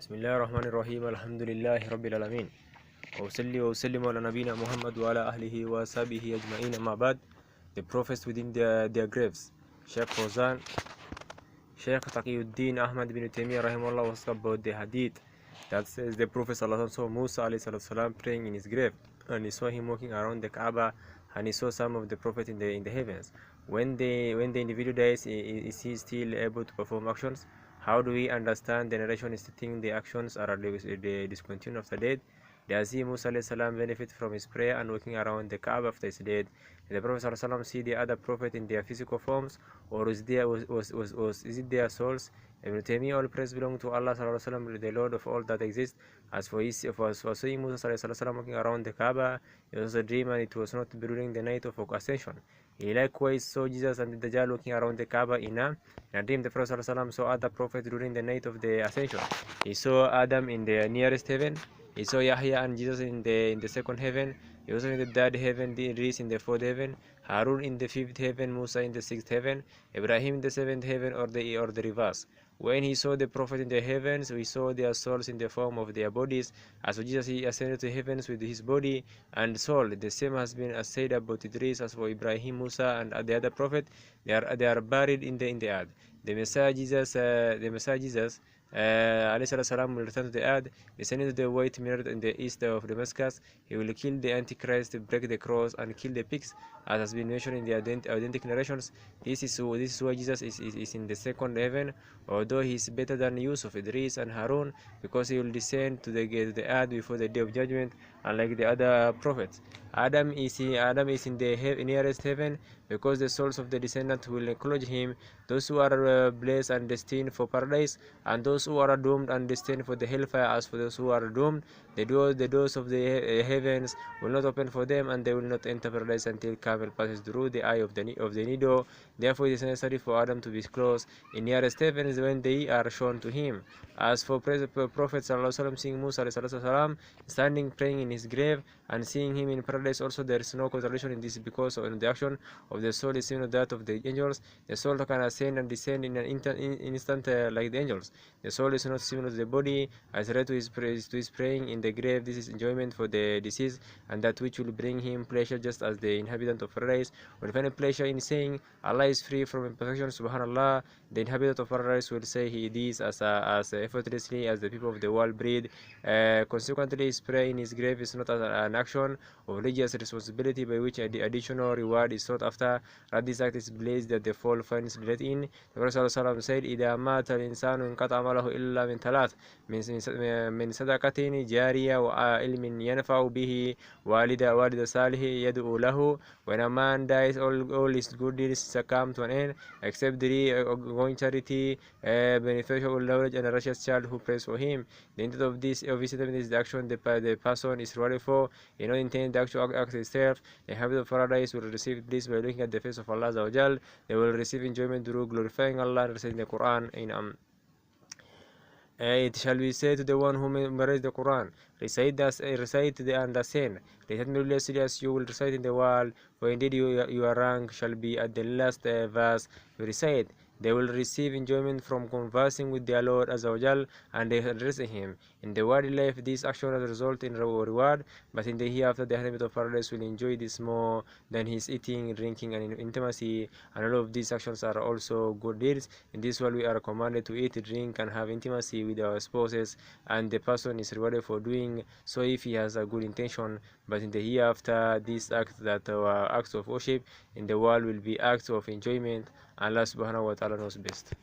بسم الله الرحمن الرحيم الحمد لله رب العالمين وأصلي وأسلم على نبينا محمد وعلى أهله وصحبه أجمعين أما بعد. The prophets within their graves. Sheikh Fawzan, Sheikh Taqiyuddin Ahmad bin Taymiyyah rahimahullah was about the hadith that says the Prophet saw Musa alayhi salam praying in his grave, and he saw him walking around the Kaaba, and he saw some of the Prophet in the heavens. When the individual dies, is he still able to perform actions? How do we understand the narration is to think the actions are the discontinued after death? Does he Musa alayhi salam benefit from his prayer and walking around the Kaaba after his death? Did the Prophet ﷺ see the other Prophet in their physical forms, or is it their souls? Ibn Taymiyyah, all praise belong to Allah ﷺ, the Lord of all that exists. As for seeing Musa ﷺ walking around the Kaaba, it was a dream, and it was not during the night of ascension. He likewise saw Jesus and the Dajjal walking around the Kaaba in a dream. The Prophet ﷺ saw other prophets during the night of the ascension. He saw Adam in the nearest heaven. He saw Yahya and Jesus in the second heaven. He also in the third heaven, Idris in the fourth heaven, Harun in the fifth heaven, Musa in the sixth heaven, Ibrahim in the seventh heaven, or the reverse. When he saw the prophet in the heavens, we saw their souls in the form of their bodies. As for Jesus, he ascended to heavens with his body and soul. The same has been said about Idris. As for Ibrahim, Musa, and the other prophet, they are buried in the earth. The Messiah Jesus, alayhi salam, will return to the earth, descending to the white minaret in the east of Damascus. He will kill the Antichrist, break the cross, and kill the pigs, as has been mentioned in the identical narrations. This is why Jesus is in the second heaven, although he is better than Yusuf, Idris, and Harun, because he will descend to the earth before the day of judgment, unlike the other prophets. Adam is in the nearest heaven, because the souls of the descendants will acknowledge him, those who are blessed and destined for paradise, and those who are doomed and destined for the hellfire. As for those who are doomed, the doors of the heavens will not open for them, and they will not enter paradise until camel passes through the eye of the needle. Therefore, it is necessary for Adam to be close in nearest heavens when they are shown to him. As for Prophet ﷺ seeing Musa ﷺ standing praying in his grave and seeing him in paradise, also there is no contradiction in this, because the action of the soul is similar to that of the angels. The soul can ascend and descend in an instant like the angels. The soul is not similar to the body, as read to his praying in the grave. This is enjoyment for the deceased, and that which will bring him pleasure, just as the inhabitant of paradise will find pleasure in saying Allah is free from imperfection, subhanallah. The inhabitant of paradise will say he is as effortlessly as the people of the world breathe. Consequently, his prayer in his grave is not an action of religious responsibility by which additional reward is sought after. Rather, this act is blessed that the fall finds delight in. The Prophet ﷺ said, إِذَا مَاتَ الْإِنسَانُ انْقَطَعَ عَمَلُهُ إِلَّا مِنْ ثَلَاثٍ من صدقة جارية وعلم ينفع به والد صالح يدعو له. When a man dies, all his good deeds succumb to an end, except the ongoing charity, beneficial knowledge, and a righteous child who prays for him. The intent of this statement is the action the person is rewarded for. In no intent the actual act itself. The inhabitants of paradise will receive bliss by looking at the face of Allah Azza wa Jal. They will receive enjoyment through glorifying Allah, and reciting the Quran. It shall be said to the one who memorizes the Quran, recite and ascend. Recite mercilessly as you will recite in the world, for indeed your rank shall be at the last verse you recite. They will receive enjoyment from conversing with their Lord Azza wa Jal and addressing Him. In the worldly life, this action will result in reward, but in the hereafter, the inhabitant of paradise will enjoy this more than his eating, drinking, and intimacy. And all of these actions are also good deeds. In this world, we are commanded to eat, drink, and have intimacy with our spouses, and the person is rewarded for doing so if he has a good intention. But in the hereafter, these acts that are acts of worship in the world will be acts of enjoyment. Allah subhanahu wa ta'ala knows best.